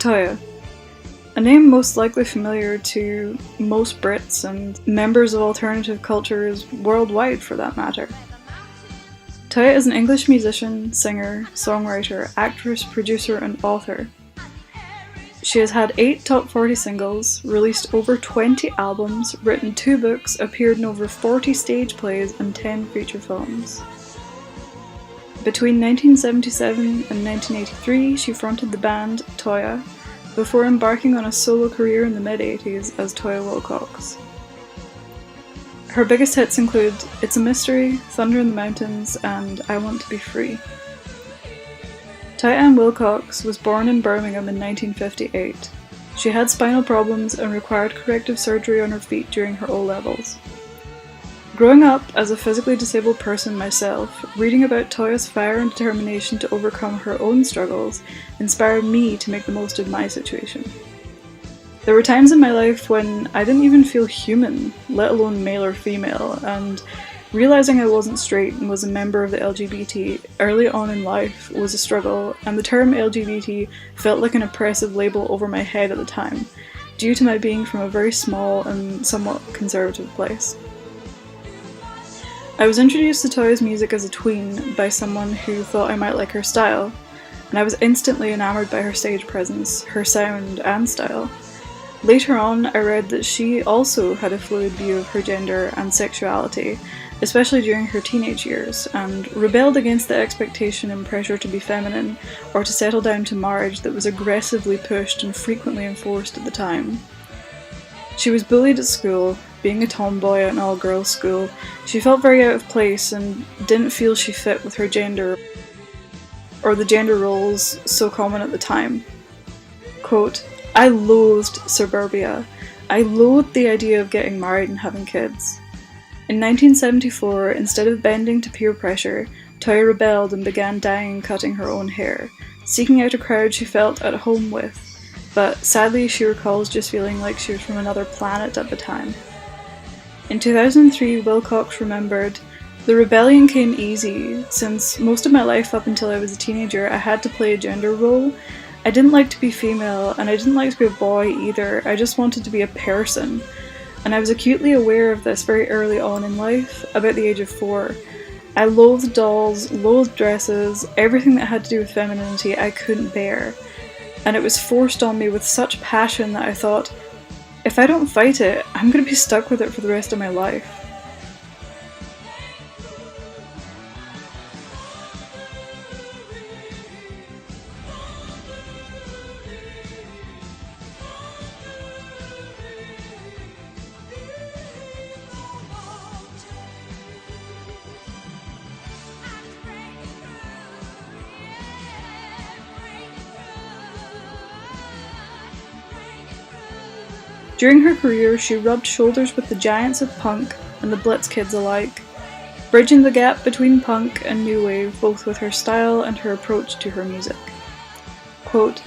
Toyah. A name most likely familiar to most Brits and members of alternative cultures worldwide for that matter. Toyah is an English musician, singer, songwriter, actress, producer and author. She has had 8 top 40 singles, released over 20 albums, written 2 books, appeared in over 40 stage plays and 10 feature films. Between 1977 and 1983, she fronted the band Toyah, before embarking on a solo career in the mid-80s as Toyah Willcox. Her biggest hits include It's a Mystery, Thunder in the Mountains, and I Want to Be Free. Toyah Willcox was born in Birmingham in 1958. She had spinal problems and required corrective surgery on her feet during her O-levels. Growing up as a physically disabled person myself, reading about Toyah's fire and determination to overcome her own struggles inspired me to make the most of my situation. There were times in my life when I didn't even feel human, let alone male or female, and realising I wasn't straight and was a member of the LGBT early on in life was a struggle, and the term LGBT felt like an oppressive label over my head at the time, due to my being from a very small and somewhat conservative place. I was introduced to Toyah's music as a tween by someone who thought I might like her style, and I was instantly enamoured by her stage presence, her sound and style. Later on, I read that she also had a fluid view of her gender and sexuality, especially during her teenage years, and rebelled against the expectation and pressure to be feminine or to settle down to marriage that was aggressively pushed and frequently enforced at the time. She was bullied at school. Being a tomboy at an all-girls school, she felt very out of place and didn't feel she fit with her gender or the gender roles so common at the time. Quote, I loathed suburbia. I loathed the idea of getting married and having kids. In 1974, instead of bending to peer pressure, Toyah rebelled and began dyeing and cutting her own hair, seeking out a crowd she felt at home with, but sadly she recalls just feeling like she was from another planet at the time. In 2003, Willcox remembered, the rebellion came easy, since most of my life up until I was a teenager I had to play a gender role. I didn't like to be female, and I didn't like to be a boy either, I just wanted to be a person. And I was acutely aware of this very early on in life, about the age of 4. I loathed dolls, loathed dresses, everything that had to do with femininity I couldn't bear. And it was forced on me with such passion that I thought, if I don't fight it, I'm going to be stuck with it for the rest of my life. During her career, she rubbed shoulders with the giants of punk and the Blitz kids alike, bridging the gap between punk and new wave both with her style and her approach to her music. Quote,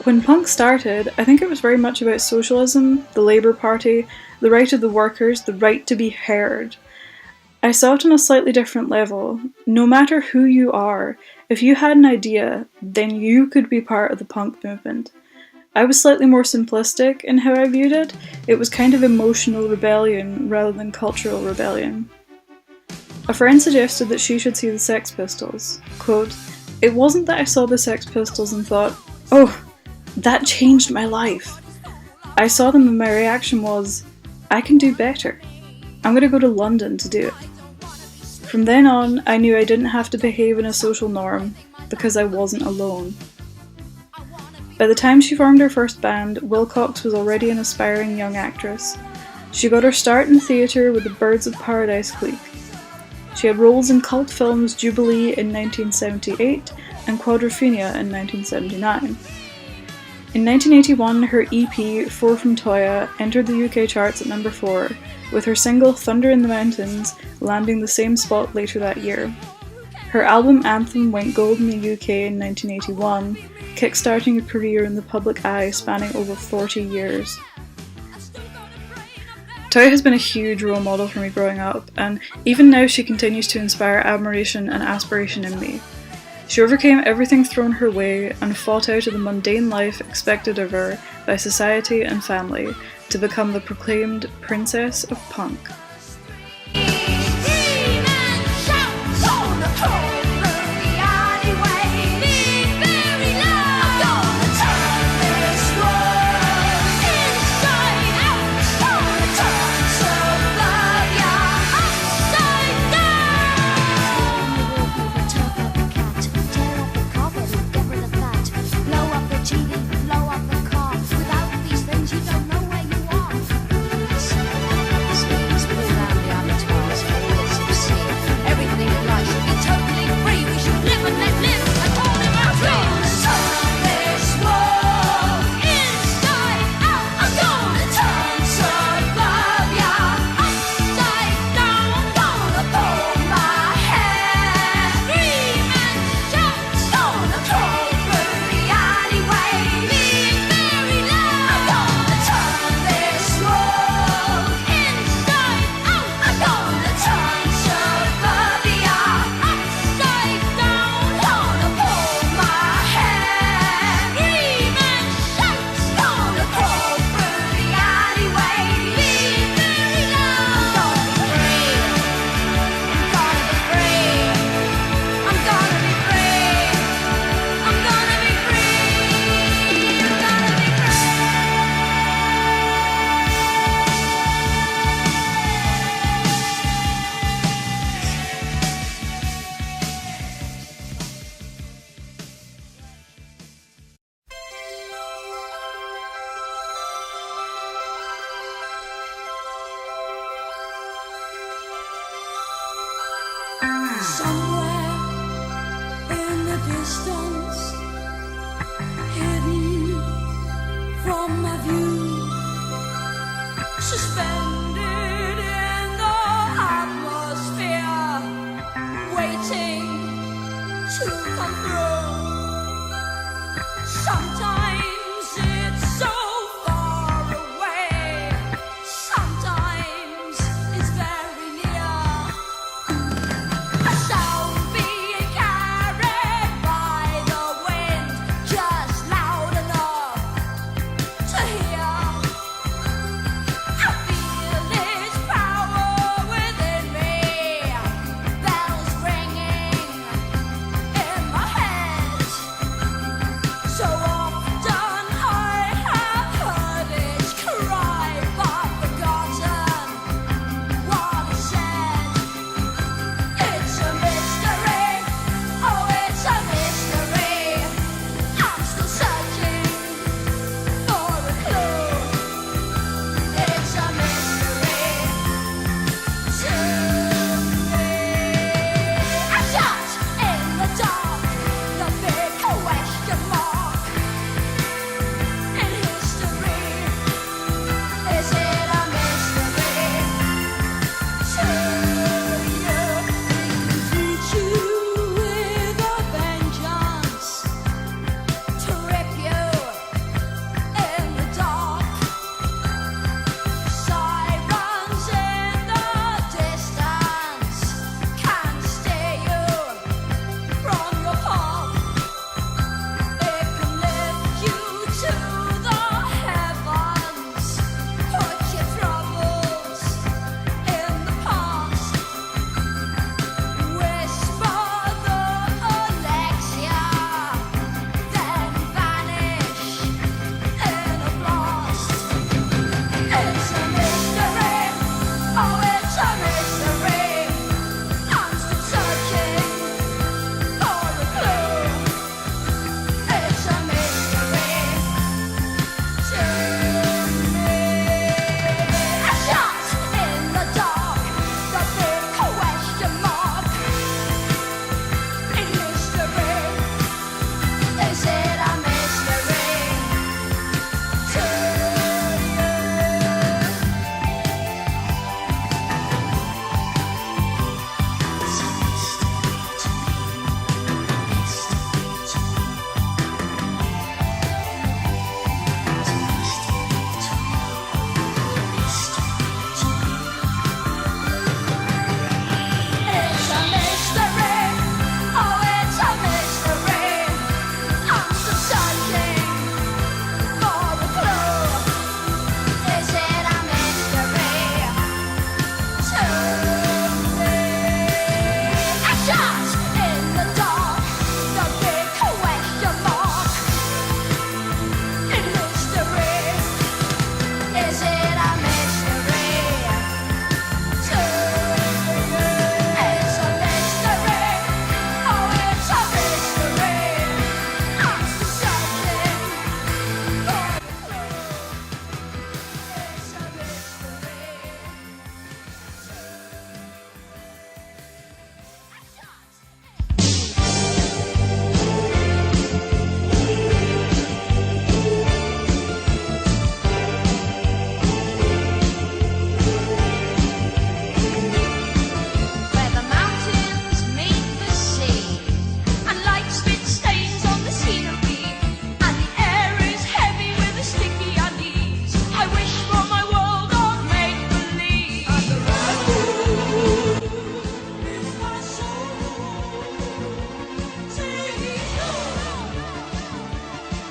when punk started, I think it was very much about socialism, the Labour Party, the right of the workers, the right to be heard. I saw it on a slightly different level. No matter who you are, if you had an idea, then you could be part of the punk movement. I was slightly more simplistic in how I viewed it. It was kind of emotional rebellion rather than cultural rebellion. A friend suggested that she should see the Sex Pistols. Quote, it wasn't that I saw the Sex Pistols and thought, oh, that changed my life. I saw them and my reaction was, I can do better. I'm going to go to London to do it. From then on, I knew I didn't have to behave in a social norm because I wasn't alone. By the time she formed her first band, Willcox was already an aspiring young actress. She got her start in theatre with the Birds of Paradise clique. She had roles in cult films Jubilee in 1978 and Quadrophenia in 1979. In 1981, her EP, 4 from Toyah, entered the UK charts at number 4, with her single Thunder in the Mountains landing the same spot later that year. Her album Anthem went gold in the UK in 1981, kickstarting a career in the public eye spanning over 40 years. Toyah has been a huge role model for me growing up, and even now she continues to inspire admiration and aspiration in me. She overcame everything thrown her way and fought out of the mundane life expected of her by society and family to become the proclaimed Princess of Punk.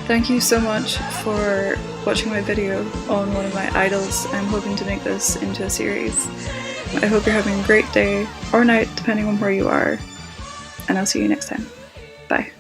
Thank you so much for watching my video on one of my idols. I'm hoping to make this into a series. I hope you're having a great day or night depending on where you are, and I'll see you next time. Bye.